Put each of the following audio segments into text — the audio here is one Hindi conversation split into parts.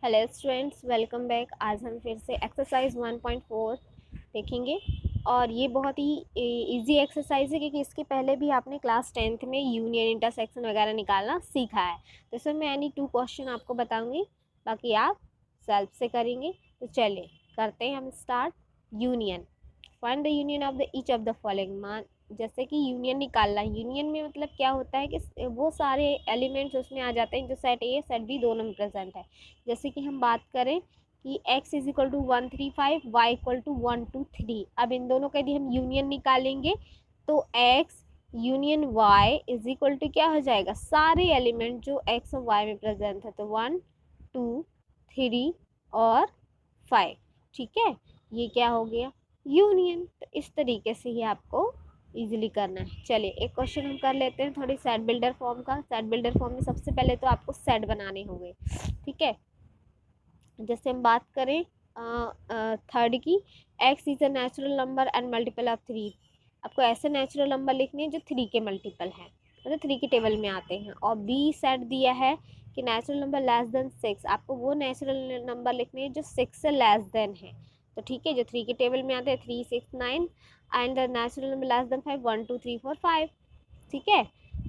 Hello students, welcome back. आज हम फिर से एक्सरसाइज 1.4 देखेंगे और ये बहुत ही इजी एक्सरसाइज है क्योंकि इसके पहले भी आपने क्लास 10th में यूनियन इंटरसेक्शन वगैरह निकालना सीखा है। तो इसमें मैं यानी 2 क्वेश्चन आपको बताऊंगी, बाकी आप सेल्फ से करेंगे। तो चलिए करते हैं हम start. Union, find the union of the each of the following. मान जैसे कि यूनियन निकालना, यूनियन में मतलब क्या होता है कि वो सारे एलिमेंट्स उसमें आ जाते हैं जो सेट ए सेट बी दोनों में प्रेजेंट है। जैसे कि हम बात करें कि x is equal to 135, y equal to 123। अब इन दोनों का यदि हम यूनियन निकालेंगे तो x union y is equal to क्या हो जाएगा, सारे एलिमेंट जो x और y में प्रेजेंट है, तो 1 2 3 और 5। ठीक है, ये क्या हो गया यूनियन। तो इस तरीके से ही आपको इजीली करना है। चलिए एक क्वेश्चन हम कर लेते हैं थोड़ी सेट बिल्डर फॉर्म का। सेट बिल्डर फॉर्म में सबसे पहले तो आपको सेट बनाने होंगे। ठीक है, जैसे हम बात करें थर्ड की, x is a natural number and multiple of 3। आपको ऐसे नेचुरल नंबर लिखने हैं जो 3 के मल्टीपल हैं, मतलब 3 के टेबल में आते हैं। और बी सेट दिया है कि नेचुरल नंबर लेस देन 6, आपको वो नेचुरल नंबर लिखने हैं जो 6 से लेस देन है। तो ठीक है, जो 3 के टेबल में आते हैं 3 6 9, and the natural number less than 5 1 2 3 4 5। ठीक है,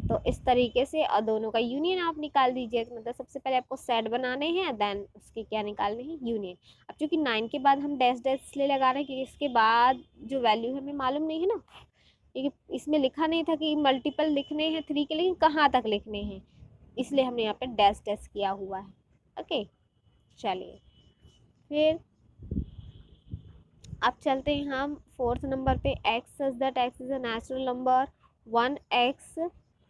तो इस तरीके से और दोनों का यूनियन आप निकाल दीजिए। मतलब सबसे पहले आपको सेट बनाने हैं, देन उसके क्या निकालने हैं, यूनियन। अब चूंकि 9 के बाद हम डैश डैश इसलिए लगा रहे हैं क्योंकि इसके बाद जो वैल्यू है हमें मालूम नहीं है ना, क्योंकि इसमें लिखा नहीं था कि मल्टीपल लिखने हैं 3 के, लेकिन कहाँ तक लिखने हैं, इसलिए हमने यहाँ पे डैश डैश किया हुआ है। ओके, चलिए फिर अब चलते हैं हम फोर्थ नंबर पे। X such that x is a natural number 1x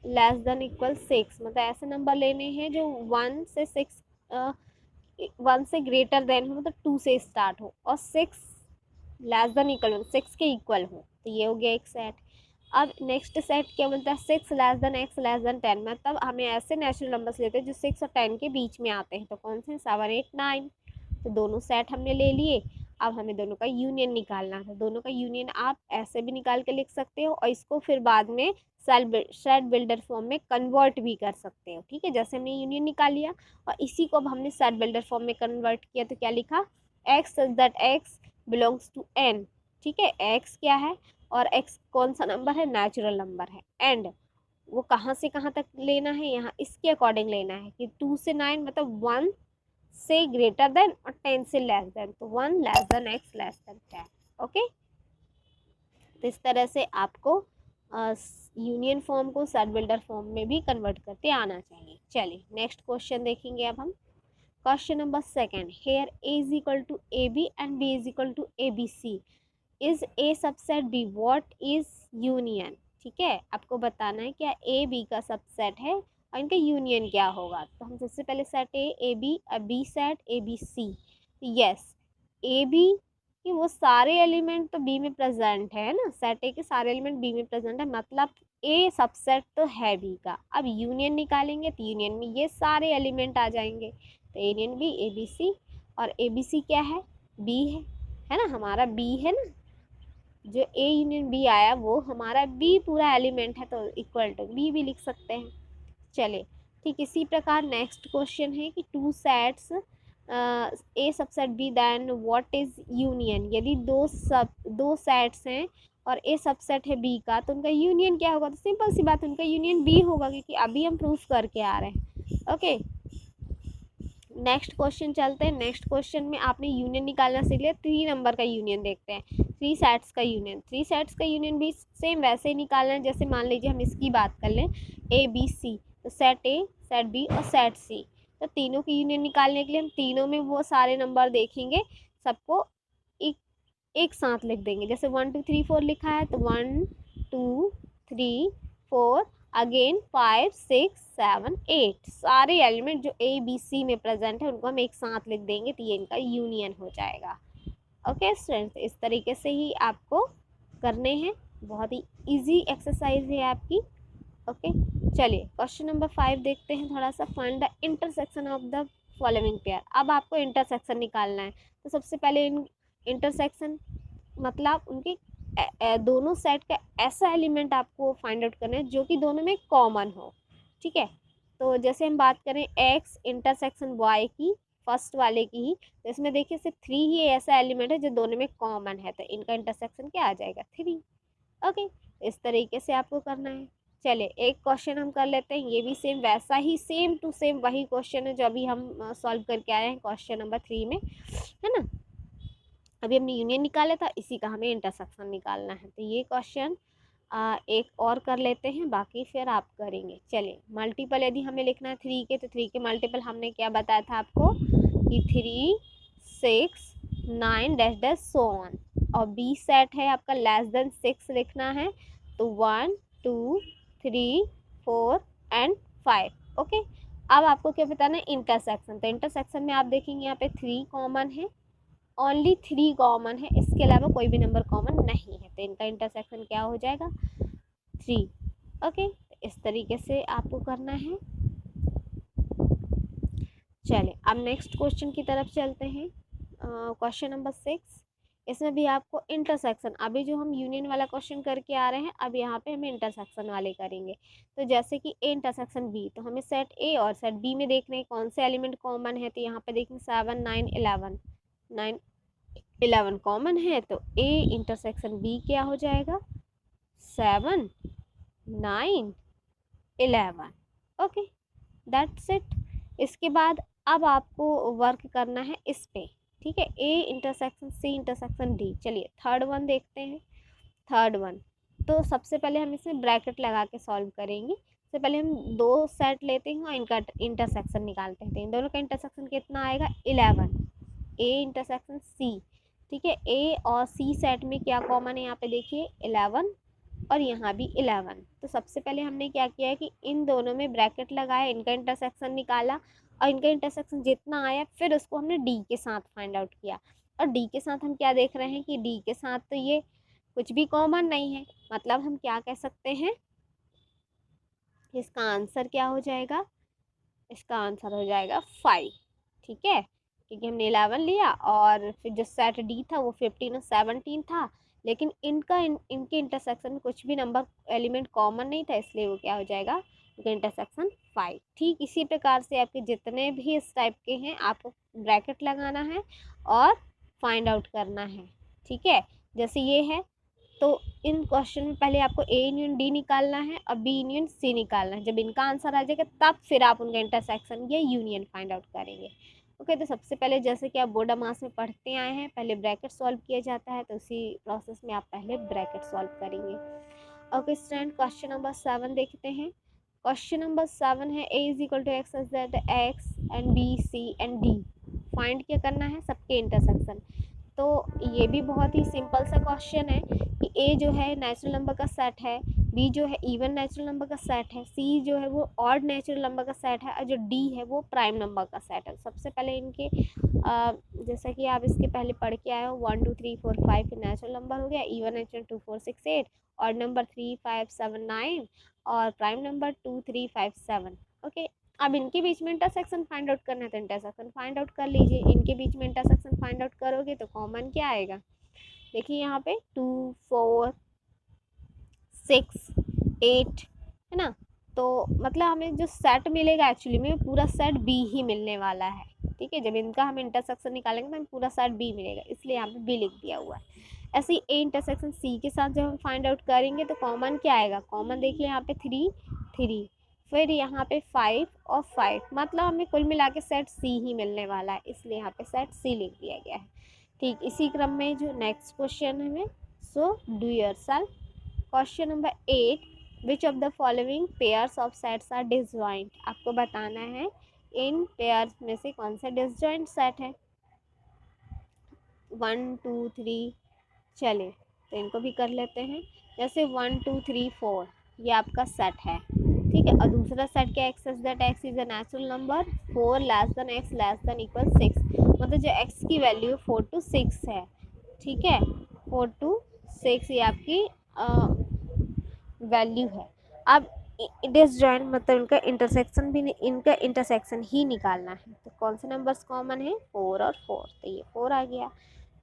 less than equal 6। मतलब ऐसे नंबर लेने हैं जो 1 से 6 1 से ग्रेटर देन हो, मतलब 2 से स्टार्ट हो, और 6 लेस देन इक्वल हो, 6 के इक्वल हो। तो ये हो गया एक सेट। अब नेक्स्ट सेट क्या बोलता है, 6 less than x less than 10। मतलब हमें ऐसे नेचुरल नंबर्स लेते हैं जो 6 और 10 के बीच में आते हैं। तो कौन से, 7 8 9। तो दोनों सेट हमने ले लिए। अब हमें दोनों का यूनियन निकालना है। दोनों का यूनियन आप ऐसे भी निकाल के लिख सकते हो और इसको फिर बाद में सेट बिल्डर फॉर्म में कन्वर्ट भी कर सकते हो। ठीक है, जैसे हमने यूनियन निकाल लिया और इसी को अब हमने सेट बिल्डर फॉर्म में कन्वर्ट किया, तो क्या लिखा, X such that X belongs to N. ठीक है, एक्स क्या है और एक्स कौन सा नंबर है, नेचुरल नंबर है। एंड वो कहाँ से कहाँ तक लेना है, यहाँ इसके अकॉर्डिंग लेना है कि 2 से 9 मतलब 1 से ग्रेटर देन और 10 से लेस देन। तो 1 less than x less than 10। Okay, तो इस तरह से आपको यूनियन फॉर्म को सेट बिल्डर फॉर्म में भी कन्वर्ट करते आना चाहिए। चलिए नेक्स्ट क्वेश्चन देखेंगे अब हम। Question number second, here A is equal to A B and B is equal to A B C. Is A subset B, what is union. ठीक है, आपको बताना है क्या ए बी का सबसेट है और इनका यूनियन क्या होगा। तो हम सबसे पहले set A B, B set A B C. Yes, A B कि वो सारे एलिमेंट तो बी में प्रेजेंट है ना, सेट ए के सारे एलिमेंट बी में प्रेजेंट है, मतलब ए सबसेट तो है बी का। अब यूनियन निकालेंगे तो यूनियन में ये सारे एलिमेंट आ जाएंगे। तो union B A B C, और ए बी सी क्या है, बी है ना, हमारा बी है ना, जो ए यूनियन बी आया वो हमारा बी पूरा एलिमेंट है, तो इक्वल टू बी भी लिख सकते हैं। चले ठीक इसी प्रकार नेक्स्ट क्वेश्चन है कि two sets A subset B, then what is union. यदि दो सेट्स हैं और ए सबसेट है बी का, तो उनका यूनियन क्या होगा। तो सिंपल सी बात, उनका यूनियन बी होगा क्योंकि अभी हम प्रूफ करके आ रहे हैं। ओके, नेक्स्ट क्वेश्चन चलते हैं। नेक्स्ट क्वेश्चन में आपने यूनियन निकालना सीख लिया। 3 नंबर का यूनियन देखते हैं, 3 सेट्स का यूनियन। 3 सेट्स का यूनियन भी सेम वैसे ही निकालना है जैसे मान लीजिए हम इसकी बात कर लें ए बी सी, तो सेट ए सेट बी और सेट सी। तो तीनों की यूनियन निकालने के लिए हम तीनों में वो सारे नंबर देखेंगे, सबको एक एक साथ लिख देंगे। जैसे 1 2 3 4 लिखा है तो 1 2 3 4, अगेन 5 6 7 8, सारे एलिमेंट जो ए बी सी में प्रेजेंट है उनको हम एक साथ लिख देंगे, तो ये इनका यूनियन हो जाएगा। ओके स्टूडेंट्स, इस तरीके से ही आपको करने हैं। बहुत ही इजी एक्सरसाइज है आपकी। ओके, चलिए क्वेश्चन नंबर 5 देखते हैं थोड़ा सा। Find the intersection of the following pair. अब आपको इंटरसेक्शन निकालना है। तो सबसे पहले इंटरसेक्शन मतलब उनके दोनों सेट का ऐसा एलिमेंट आपको फाइंड आउट करना है जो कि दोनों में कॉमन हो। ठीक है, तो जैसे हम बात करें x इंटरसेक्शन y की, फर्स्ट वाले की ही, तो इसमें देखिए सिर्फ 3 ही ऐसा एलिमेंट है जो दोनों में कॉमन है, तो इनका इंटरसेक्शन क्या आ जाएगा 3। ओके, इस तरीके से आपको करना है। चलिए एक क्वेश्चन हम कर लेते हैं, ये भी सेम वैसा ही सेम टू सेम वही क्वेश्चन है जो अभी हम सॉल्व करके आए हैं क्वेश्चन नंबर 3 में, है ना। अभी हमने यूनियन निकाला था, इसी का हमें इंटरसेक्शन निकालना है। तो ये क्वेश्चन एक और कर लेते हैं, बाकी फिर आप करेंगे। चलिए मल्टीपल यदि हमें लिखना है 3 के, तो 3 के मल्टीपल हमने क्या बताया था आपको कि 3, 6, 9 डैश डैश सो ऑन। और बी सेट है आपका लेस देन 6 लिखना है, तो 1, 2, 3, 4 एंड 5। ओके, अब आपको क्या बताना है इंटरसेक्शन। तो इंटरसेक्शन में आप देखेंगे यहाँ पे 3 कॉमन है, ओनली 3 कॉमन है, इसके अलावा कोई भी नंबर कॉमन नहीं है, तो इनका इंटरसेक्शन क्या हो जाएगा 3। ओके, इस तरीके से आपको करना है। चलिए अब नेक्स्ट क्वेश्चन की तरफ चलते हैं, क्वेश्चन नंबर 6। इसमें भी आपको इंटरसेक्शन, अभी जो हम यूनियन वाला क्वेश्चन करके आ रहे हैं, अब यहाँ पे हम इंटरसेक्शन वाले करेंगे। तो जैसे कि ए इंटरसेक्शन बी, तो हमें सेट ए और सेट बी में देखना है कौन से एलिमेंट कॉमन है। तो यहाँ पे देखेंगे 7, 9, 11, 9, 11 कॉमन है, तो ए इंटरसेक्शन बी क्या हो जाएगा 7, 9, 11। Okay, that's it. इसके बाद अब आपको वर्क करना है इस पे, ठीक है, A intersection C intersection D. चलिए थर्ड वन देखते हैं। थर्ड वन, तो सबसे पहले हम इसमें ब्रैकेट लगा के सॉल्व करेंगे। सबसे पहले हम 2 सेट लेते हैं और इनका इंटरसेक्शन निकालते हैं। तो इन दोनों का इंटरसेक्शन कितना आएगा 11, ए इंटरसेक्शन सी। ठीक है, ए और सी सेट में क्या कॉमन है यहाँ पे देखिए 11, और यहाँ भी 11। तो सबसे पहले हमने क्या किया है कि इन दोनों में ब्रैकेट लगाया, इनका इंटरसेक्शन निकाला, और इनका इंटरसेक्शन जितना आया फिर उसको हमने डी के साथ फाइंड आउट किया। और डी के साथ हम क्या देख रहे हैं कि डी के साथ तो ये कुछ भी कॉमन नहीं है, मतलब हम क्या कह सकते हैं, इसका आंसर क्या हो जाएगा, इसका आंसर हो जाएगा 5। ठीक है, क्योंकि हमने 11 लिया और फिर जो सेट डी था वो 15 और 17 था, लेकिन इनके इंटरसेक्शन में कुछ भी नंबर एलिमेंट कॉमन नहीं था, इसलिए वो क्या हो जाएगा इनका इंटरसेक्शन 5। ठीक इसी प्रकार से आपके जितने भी इस टाइप के हैं आपको ब्रैकेट लगाना है और फाइंड आउट करना है। ठीक है, जैसे ये है, तो इन क्वेश्चन में पहले आपको ए यूनियन डी निकालना है और बी यूनियन सी निकालना है। जब इनका आंसर आ जाएगा तब फिर आप उनका इंटरसेक्शन या यूनियन फाइंड आउट करेंगे। ओके, तो सबसे पहले जैसे कि आप बोर्ड मास में पढ़ते आए हैं, पहले ब्रैकेट सॉल्व किया जाता है, तो उसी प्रोसेस में आप पहले ब्रैकेट सॉल्व करेंगे। ओके स्टूडेंट, क्वेश्चन नंबर 7 देखते हैं। क्वेश्चन नंबर 7 है A is equal to X such that X and B C and D, find क्या करना है सबके इंटरसेक्शन। तो ये भी बहुत ही सिंपल सा क्वेश्चन है कि ए जो है नेचुरल नंबर का सेट है, बी जो है इवन नेचुरल नंबर का सेट है, सी जो है वो ऑड नेचुरल नंबर का सेट है, और जो डी है वो प्राइम नंबर का सेट है। सबसे पहले इनके जैसा कि आप इसके पहले पढ़ के आए हो 1 2 3 4 5 नेचुरल नंबर हो गया, इवन नेचुरल 2 4 6 8, ऑड नंबर 3 5 7 9 और प्राइम नंबर 2 3 5 7। ओके, अब इनके बीच में इंटरसेक्शन फाइंड आउट करना है, तो इंटरसेक्शन फाइंड आउट कर लीजिए। इनके बीच में इंटरसेक्शन फाइंड आउट करोगे तो कॉमन क्या आएगा, देखिए यहाँ पे 2 4 6 8 है ना, तो मतलब हमें जो सेट मिलेगा एक्चुअली में पूरा सेट बी ही मिलने वाला है। ठीक है, जब इनका हम इंटरसेक्शन निकालेंगे तो हमें पूरा सेट बी मिलेगा, इसलिए यहाँ पे बी लिख दिया हुआ है। ऐसे ही ए इंटरसेक्शन सी के साथ जब हम फाइंड आउट करेंगे तो कॉमन क्या आएगा, कॉमन देखिए यहाँ पे 3 3, फिर यहाँ पे 5 और 5, मतलब हमें कुल मिला के सेट सी ही मिलने वाला है, इसलिए यहाँ पे सेट सी लिख दिया गया है। ठीक इसी क्रम में जो नेक्स्ट क्वेश्चन है, so do yourself. Question number 8, which of the following pairs of sets are disjoint, आपको बताना है इन पेयर्स में से कौन सा डिसजॉइंट सेट है। 1 2 3, चलिए तो इनको भी कर लेते हैं। जैसे 1 2 3 4 ये आपका सेट है, ठीक है, और दूसरा सेट क्या x such that x is a natural number 4 less than x less than equal 6, मतलब जो एक्स की वैल्यू 4 to 6 है। ठीक है, 4 to 6 ये आपकी वैल्यू है। अब डिसजॉइंट मतलब इनका इंटरसेक्शन भी इनका इंटरसेक्शन ही निकालना है, तो कौन से नंबर्स कॉमन है 4 और 4, तो ये 4 आ गया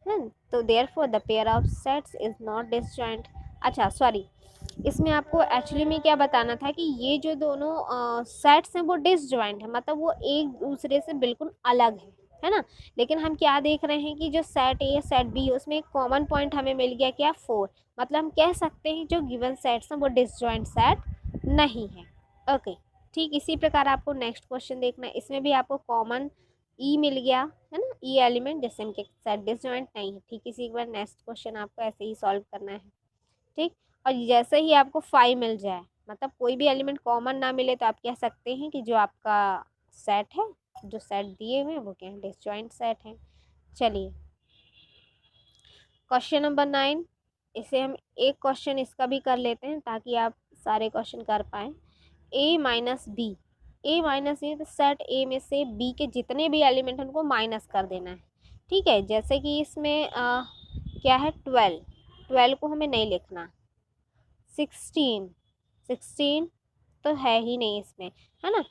है। तो therefore the pair of sets is not disjoint. अच्छा सॉरी, इसमें आपको एक्चुअली में क्या बताना था कि ये जो दोनों सेट्स हैं वो डिसजॉइंट है, मतलब वो एक दूसरे से बिल्कुल अलग है। है ना। लेकिन हम क्या देख रहे हैं कि जो सेट ए सेट बी है उसमें एक कॉमन पॉइंट हमें मिल गया, क्या, 4। मतलब हम कह सकते हैं जो गिवन सेट्स हैं वो डिसजॉइंट सेट नहीं है। ओके, ठीक इसी प्रकार आपको नेक्स्ट क्वेश्चन देखना है, इसमें भी आपको कॉमन ई मिल गया है ना, ई एलिमेंट, जैसे हम सेट डिसजॉइंट नहीं है। ठीक इसी के बाद नेक्स्ट क्वेश्चन आपको ऐसे ही सॉल्व करना है। ठीक, और जैसे ही आपको 5 मिल जाए, मतलब कोई भी एलिमेंट कॉमन ना मिले, तो आप कह सकते हैं कि जो आपका सेट है, जो सेट दिए हुए हैं वो क्या है, डिसजॉइंट सेट है। चलिए क्वेश्चन नंबर 9, इसे हम एक क्वेश्चन इसका भी कर लेते हैं ताकि आप सारे क्वेश्चन कर पाए। ए माइनस बी, ए माइनस बी, तो सेट ए में से बी के जितने भी एलिमेंट हैं उनको माइनस कर देना है। ठीक है, जैसे कि इसमें क्या है, 12, 12 को हमें नहीं लिखना, 16, 16 तो है ही नहीं इसमें, है ना।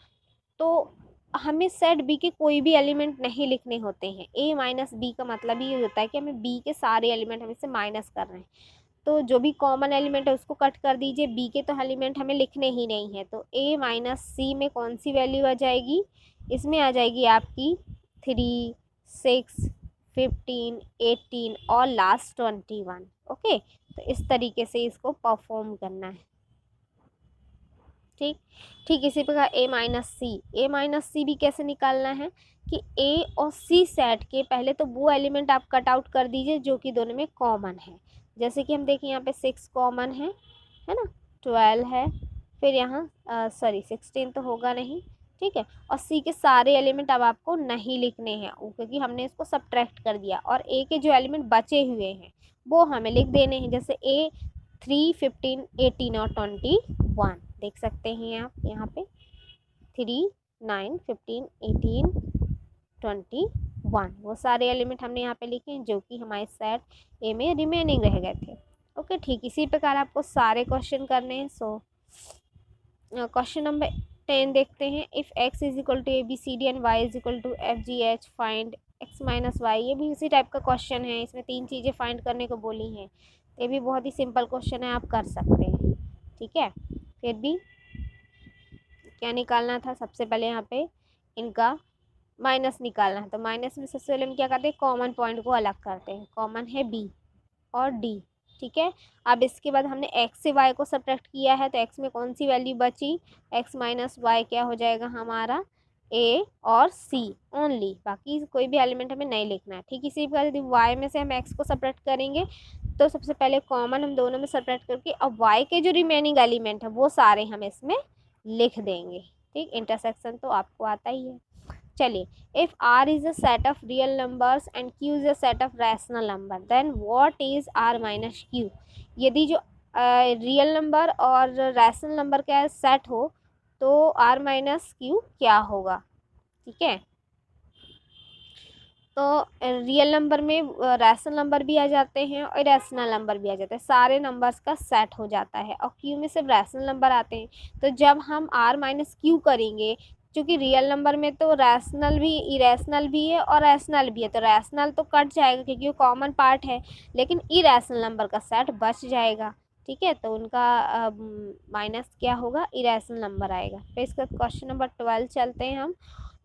तो हमें सेट बी के कोई भी एलिमेंट नहीं लिखने होते हैं। ए माइनस बी का मतलब ये होता है कि हमें बी के सारे एलिमेंट हम इससे माइनस कर रहे हैं। तो जो भी कॉमन एलिमेंट है उसको कट कर दीजिए, बी के तो एलिमेंट हमें लिखने ही नहीं है। तो ए माइनस सी में कौन सी वैल्यू आ जाएगी, इसमें आ जाएगी आपकी 3, 6, 15, 18 और लास्ट 21। ओके, तो इस तरीके से इसको परफॉर्म करना है। ठीक, ठीक इसी प्रकार ए माइनस सी, ए माइनस सी भी कैसे निकालना है कि ए और सी सेट के पहले तो वो एलिमेंट आप कट आउट कर दीजिए जो कि दोनों में कॉमन है। जैसे कि हम देखें यहाँ पे 6 कॉमन है ना, 12 है, फिर यहाँ सॉरी 16 तो होगा नहीं। ठीक है, और सी के सारे एलिमेंट अब आपको नहीं लिखने हैं क्योंकि हमने इसको सब्ट्रैक्ट कर दिया, और ए के जो एलिमेंट बचे हुए हैं वो हमें लिख देने हैं। जैसे ए 3, 15, 18 और 21 देख सकते हैं आप यहाँ पे, 3, 9, 15, 18, 21 वो सारे एलिमेंट हमने यहाँ पे लिखे हैं जो कि हमारे सेट ए में रिमेनिंग रह गए थे। ओके, ठीक इसी प्रकार आपको सारे क्वेश्चन करने हैं। सो क्वेश्चन नंबर 10 देखते हैं। If x is equal to A B C D and y is equal to F G H, find x minus Y. ये भी इसी टाइप का क्वेश्चन है, इसमें 3 चीज़ें फाइंड करने को बोली हैं। ये भी बहुत ही सिंपल क्वेश्चन है, आप कर सकते हैं। ठीक है, फिर भी क्या निकालना था, सबसे पहले यहाँ पे इनका माइनस निकालना है। तो माइनस में सबसे पहले हम क्या करते हैं, कॉमन पॉइंट को अलग करते हैं। कॉमन है बी और डी। ठीक है, अब इसके बाद हमने x से y को सब्ट्रैक्ट किया है, तो x में कौन सी वैल्यू बची, x माइनस वाई क्या हो जाएगा हमारा, a और c ओनली, बाकी कोई भी एलिमेंट हमें नहीं लिखना है। ठीक इसी प्रकार यदि y में से हम x को सब्ट्रैक्ट करेंगे तो सबसे पहले कॉमन हम दोनों में सब्ट्रैक्ट करके अब y के जो रिमेनिंग एलिमेंट है वो सारे हम इसमें लिख देंगे। ठीक, इंटरसेक्शन तो आपको आता ही है। चलिए, if R is a set of real numbers and Q is a set of rational number, then what is R minus Q। यदि जो रियल नंबर और रैशनल नंबर का सेट हो तो R माइनस Q क्या होगा। ठीक है, तो रियल नंबर में रैशनल नंबर भी आ जाते हैं और रैशनल नंबर भी आ जाते हैं, सारे नंबर्स का सेट हो जाता है, और क्यू में सिर्फ रैशनल नंबर आते हैं। तो जब हम आर माइनस क्यू करेंगे, क्योंकि रियल नंबर में तो रैशनल भी, इरेशनल भी है और रैशनल भी है, तो रैशनल तो कट जाएगा क्योंकि वो कॉमन पार्ट है, लेकिन इरेशनल नंबर का सेट बच जाएगा। ठीक है, तो उनका माइनस क्या होगा, इरेशनल नंबर आएगा। फिर इसका क्वेश्चन नंबर 12 चलते हैं हम।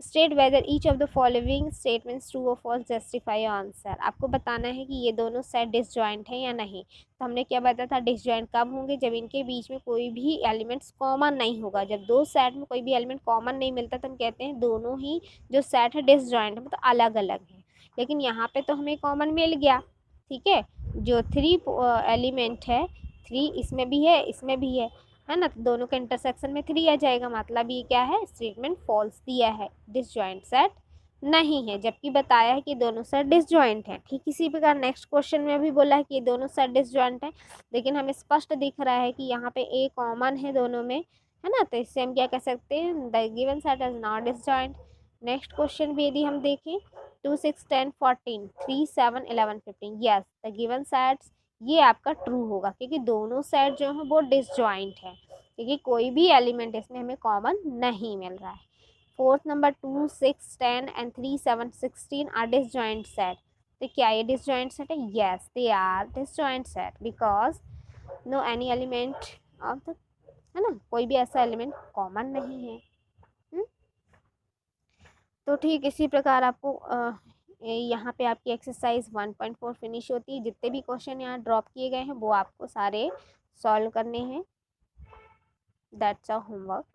State whether each of the following statements true और फॉल्स, जस्टिफाई आंसर। आपको बताना है कि ये दोनों सेट डिसजॉइंट है या नहीं। तो हमने क्या बताया था, डिसजॉइंट कब होंगे, जब इनके बीच में कोई भी एलिमेंट्स कॉमन नहीं होगा। जब दो सेट में कोई भी एलिमेंट कॉमन नहीं मिलता तो हम कहते हैं दोनों ही जो सेट है डिसजॉइंट, मतलब अलग अलग है। लेकिन यहाँ पे तो हमें कॉमन मिल गया। ठीक है, जो 3 एलिमेंट है, 3 इसमें भी है इसमें भी है ना, तो दोनों के इंटरसेक्शन में 3 आ जाएगा, मतलब ये क्या है, स्टेटमेंट फॉल्स दिया है, डिसजॉइंट सेट नहीं है, जबकि बताया है कि दोनों सेट डिसजॉइंट है। ठीक इसी प्रकार नेक्स्ट क्वेश्चन में भी बोला है कि ये दोनों सेट डिसजॉइंट है, लेकिन हमें स्पष्ट दिख रहा है कि यहाँ पे ए कॉमन है दोनों में, है ना, तो इससे हम क्या कह सकते हैं, the given set is not disjoint. Next question भी यदि हम देखें, 2, 6, 10, 14, 3, 7, 11, 15, यस द गिवन सेट्स, ये आपका ट्रू होगा क्योंकि दोनों सेट जो है वो डिसजॉइंट है, क्योंकि कोई भी एलिमेंट इसमें हमें कॉमन नहीं मिल रहा है। Fourth number, 2, 6, 10 and 3, 7, 16 are disjoint set. तो क्या ये डिसजॉइंट सेट है, yes they are disjoint set because no any element of the, है ना, कोई भी ऐसा एलिमेंट कॉमन नहीं है। तो ठीक इसी प्रकार आपको यहाँ पे आपकी एक्सरसाइज 1.4 फिनिश होती है। जितने भी क्वेश्चन यहाँ ड्रॉप किए गए हैं वो आपको सारे सॉल्व करने हैं। That's a homework.